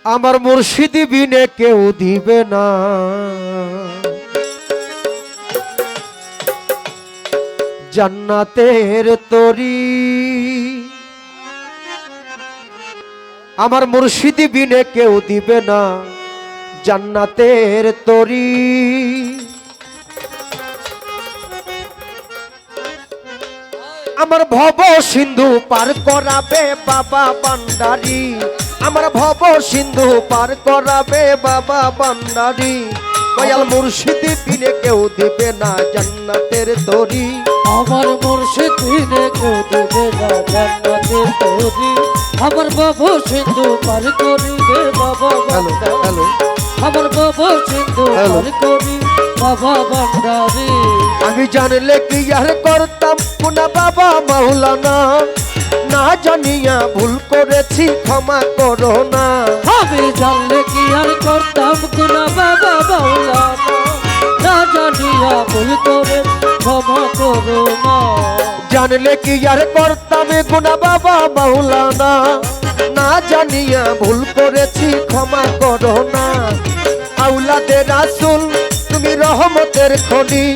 আমার মুর্শিদি বিনে কেউ দিবে না। জান্নাতের তরি আমার মুর্শিদি বিনে কেউ দিবে না। জান্নাতের তরি আমার ভব সিন্ধু পার করাবে বাবা ভান্ডারী। আমার ভব সিন্ধু পার করাবে বাবা ভান্ডারী। দয়াল মুর্শিদি বিনে কেউ দিবে না জান্নাতের তরি। আমার মুর্শিদ বিনে কেউ দিবে না জান্নাতের তরি। আমার বাবু সিন্ধু পার করিবে বাবা ভান্ডারী। আমার বাবু সিন্ধু পার করি বাবা ভান্ডারী। আমি জানলে কি আর করতাম গুনাহ বাবা মাওলানা। না জানিয়া ভুল করেছি ক্ষমা করো না। আমি জানলে কি আর করতাম গুনাহ বাবা মাওলানা। না জানিয়া ভুল করে ক্ষমা করো না। জানলে কি আর করতাম গুনাহ বাবা মাওলানা। না জানিয়া ভুল করেছি ক্ষমা করো না। আওলাদে রাসূল তুমি রহমতের খনি।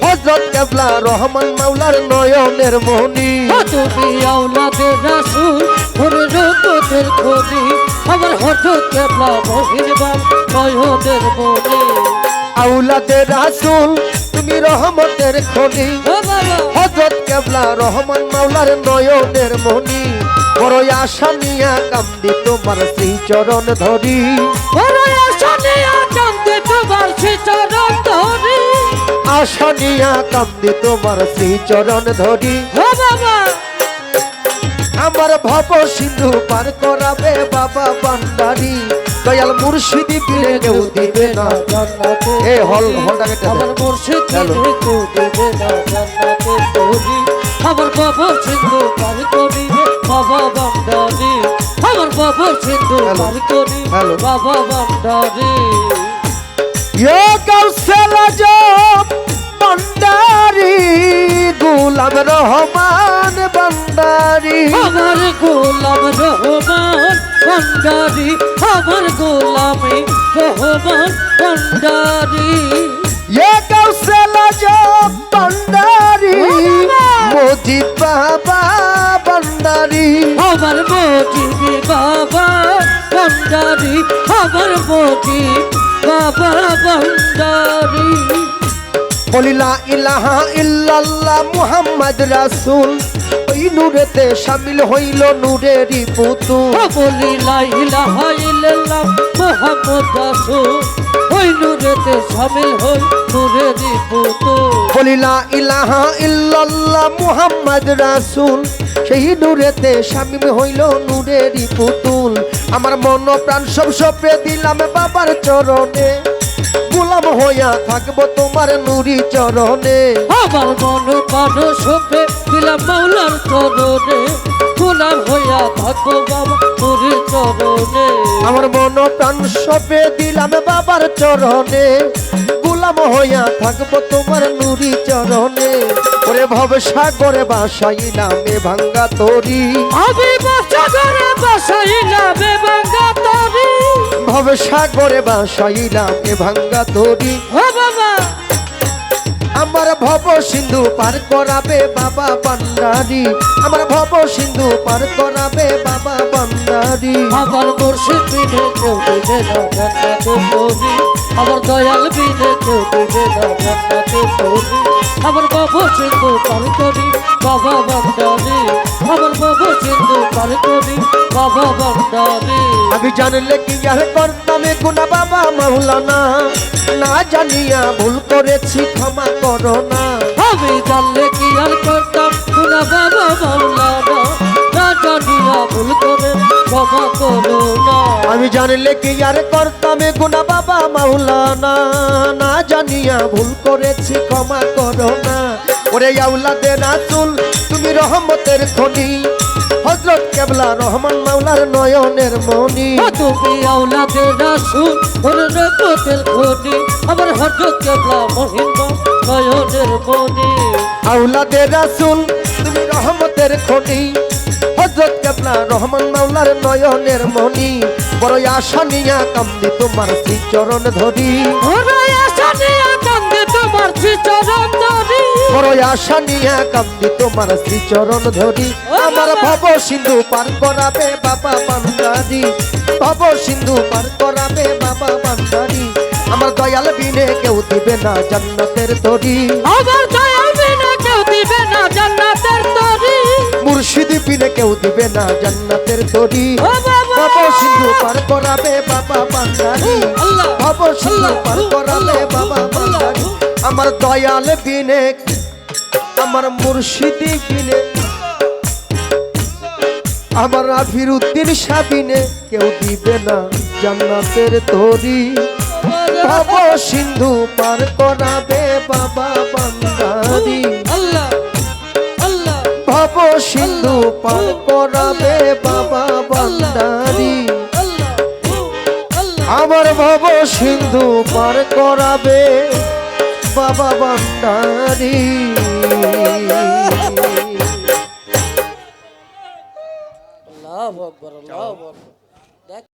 হযরত কেবলা রহমান মাওলার নয়নের মনি। তুমি আওলাদে রাসূল রহমতের খনি। আমার হযরত কেবলা মহিরবান নয়নের মনি। আওলাদে রাসূল তুমি রহমতের খনি। হযরত কেবলা রহমান মাওলার নয়নের মনি। বড় আশা নিয়া কান্দি তোমার শ্রী চরণ ধরি। বড় আশা নিয়া কান্দি তোমার শ্রী চরণ ধরি। আশা নিয়া কান্দি তোমার শ্রী চরণ ধরি। আমার ভব সিন্ধু পার করাবে বাবা ভান্ডারী। দয়াল মুর্শিদি বিনে কেউ দিবে না জান্নাতে। এ হলটাকে আমার মুর্শিদ বিনে কেউ দিবে না জান্নাতে তরি। আমার বাবা সিন্ধু পার করিবে বাবা ভান্ডারী। আমার বাবা সিন্ধু পার করিবে বাবা ভান্ডারী। ইয়া কাউসাল আজম ভান্ডারী গোলাম রহমান ভান্ডারী। আমার গোলাম রহমান ভান্ডারী। আমার গোলামে রহমান ভান্ডারী। ইয়া কাউসাল আজম ভান্ডারী মুজিব বাবা ভান্ডারী। আমার মুজিব বাবা ভান্ডারী। আমার মুজিব বাবা ভান্ডারী। বলি লা ইলাহা ইল্লাল্লাহ মুহাম্মদ রাসূল। ওই নূরেতে শামিল হইল নূরেরই পুতুল। বলি লা ইলাহা ইল্লাল্লাহ মুহাম্মদ রাসূল। ওই নূরেতে শামিল হই নূরেরই পুতুল। বলি লা ইলাহা ইল্লাল্লাহ মুহাম্মদ রাসূল। সেই নূরেতে শামিল হইল নূরেরই পুতুল। আমার মন প্রাণ সব সঁপে দিলাম বাবার চরণে। গোলাম হইয়া থাকবো তোমার নুরি চরণে। আমার মন প্রাণ সঁপে দিলাম মাওলার চরণে। গোলাম হইয়া থাকবো বাবা নুরি চরণে। আমার মন প্রাণ সঁপে দিলাম বাবার চরণে। গোলাম হইয়া থাকবো তোমার নুরি চরণে। ওরে ভবসাগরে বাসাইলাম এ ভাঙ্গা তরি। আমি ভবসাগরে বাসাইলাম এ ভাঙ্গা তরি। ভবসাগরে বাসাইলাম এ ভাঙ্গা তরি। ও বাবা আমার ভব সিন্ধু পার করাবে বাবা ভান্ডারী। আমার ভব সিন্ধু পার করাবে বাবা ভান্ডারী। আমার মুর্শিদ বিনে কেউ দিবে না জান্নাতে তরি। আমার দয়াল বিনে কেউ দিবে না জান্নাতে তরি। আমার বাবু সিন্ধু পার করি বাবা ভান্ডারী। আমার বাবু সিন্ধু পার করি বাবা ভান্ডারী। আমি জানলে কি আর করতাম গুনাহ বাবা মাওলানা। না জানিয়া ভুল করেছি ক্ষমা করো না। আমি জানলে কি আর করতাম গুনাহ বাবা মাওলানা। না জানিয়া ভুল করে ক্ষমা করো না। আমি জানলে কি আর করতাম গুনাহ বাবা মাওলানা। না জানিয়া ভুল করেছি ক্ষমা করো না। ওরে আওলাদে রাসূল তুমি রহমতের খনি। হযরত কেবলা রহমান মাওলার নয়নের মনি। তুমি আওলাদে রাসূল রহমতের খনি। আমার হযরত কেবলা মহিরবান নয়নের মনি। আওলাদে রাসূল তুমি রহমতের খনি। হযরত কেবলা রহমান মাওলার নয়নের মণি বড় আশা নিয়া কান্দি তোমার শ্রী চরণ ধরি ওরে আশা নিয়া কান্দে তোমার শ্রীচরণ ধরি বড় আশা নিয়া কান্দি তোমার শ্রী চরণ ধরি আমার ভব সিন্ধু পার করাবে বাবা বান্দারি ভব সিন্ধু পার করাবে বাবা বান্দারি আমার দয়াল বিনে কেউ দিবে না জান্নাতের তরি আমার দয়াল বিনে কেউ দিবে না জান্নাতের তরি মুর্শিদ বিনে কেউ দিবে না জান্নাতের তরি ও বাবা ভব সিন্ধু পার করাবে বাবা বান্দারি আল্লাহ ভব সিন্ধু পার করাবে বাবা বান্দারি আমার দয়াল বিনে আমার মুর্শিদি বিনে আমার আফির উদ্দিন সাবিনে কেউ দিবে না জান্নাতের তরি ভব সিন্ধু পার করাবে বাবা বান্দারি আল্লাহ আল্লাহ ভব সিন্ধু পার করাবে বাবা বান্দারি আল্লাহ আল্লাহ আমার ভব সিন্ধু পার করাবে বাবা বান্দারি